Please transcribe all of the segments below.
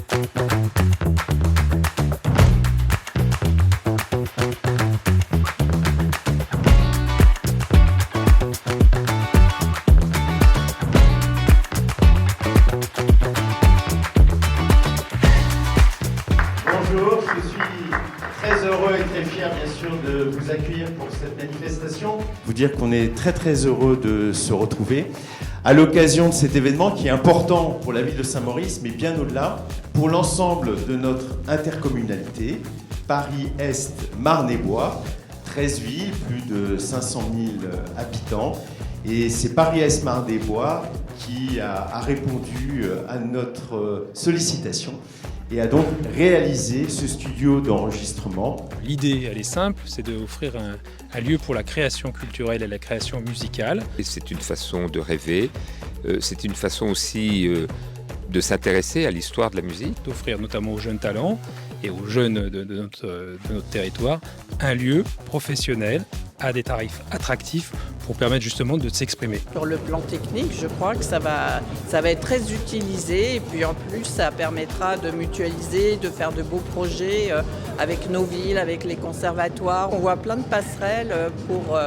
Bonjour, je suis très heureux et très fier bien sûr de vous accueillir pour cette manifestation. Vous dire qu'on est très heureux de se retrouver à l'occasion de cet événement qui est important pour la ville de Saint-Maurice, mais bien au-delà, pour l'ensemble de notre intercommunalité, Paris-Est, Marne-et-Bois, 13 villes, plus de 500 000 habitants. Et c'est Paris-Est, Marne-et-Bois qui a répondu à notre sollicitation et a donc réalisé ce studio d'enregistrement. L'idée, elle est simple, c'est d'offrir un lieu pour la création culturelle et la création musicale. Et c'est une façon de rêver, c'est une façon aussi de s'intéresser à l'histoire de la musique. D'offrir notamment aux jeunes talents et aux jeunes de notre territoire un lieu professionnel à des tarifs attractifs pour permettre justement de s'exprimer. Sur le plan technique, je crois que ça va être très utilisé et puis en plus ça permettra de mutualiser, de faire de beaux projets avec nos villes, avec les conservatoires. On voit plein de passerelles pour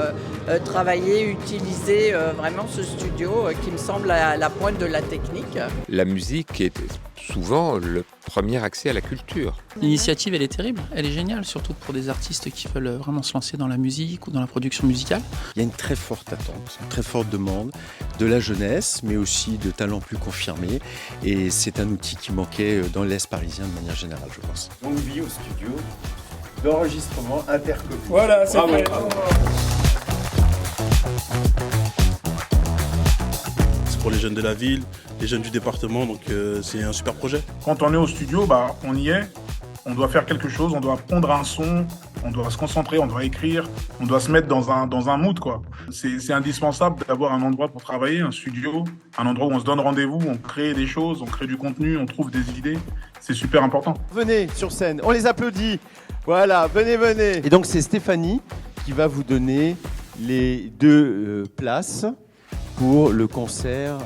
travailler, utiliser vraiment ce studio qui me semble à la pointe de la technique. La musique est souvent le premier accès à la culture. L'initiative, elle est terrible, elle est géniale, surtout pour des artistes qui veulent vraiment se lancer dans la musique ou dans la production musicale. Il y a une très forte attente, une très forte demande de la jeunesse, mais aussi de talents plus confirmés. Et c'est un outil qui manquait dans l'Est parisien de manière générale, je pense. On vit au studio d'enregistrement intercommunal. Voilà, c'est vrai. Pour les jeunes de la ville, les jeunes du département, donc c'est un super projet. Quand on est au studio, on y est, on doit faire quelque chose, on doit prendre un son, on doit se concentrer, on doit écrire, on doit se mettre dans un mood, quoi. C'est indispensable d'avoir un endroit pour travailler, un studio, un endroit où on se donne rendez-vous, on crée des choses, on crée du contenu, on trouve des idées, c'est super important. Venez sur scène, on les applaudit. Voilà, venez. Et donc c'est Stéphanie qui va vous donner les 2 places pour le concert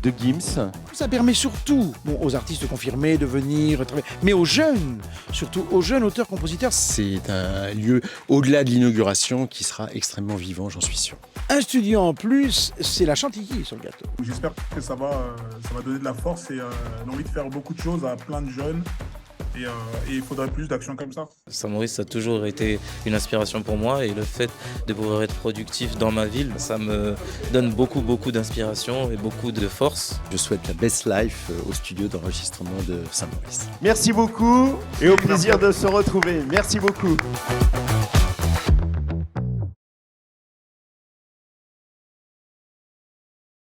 de Gims. Ça permet surtout aux artistes confirmés de venir travailler, mais aux jeunes, surtout aux jeunes auteurs-compositeurs. C'est un lieu, au-delà de l'inauguration, qui sera extrêmement vivant, j'en suis sûr. Un studio en plus, c'est la chantilly sur le gâteau. J'espère que ça va donner de la force et l'envie de faire beaucoup de choses à plein de jeunes. Et il faudrait plus d'actions comme ça. Saint-Maurice, ça a toujours été une inspiration pour moi et le fait de pouvoir être productif dans ma ville, ça me donne beaucoup d'inspiration et beaucoup de force. Je souhaite la best life au studio d'enregistrement de Saint-Maurice. Merci beaucoup et au plaisir de se retrouver. Merci beaucoup.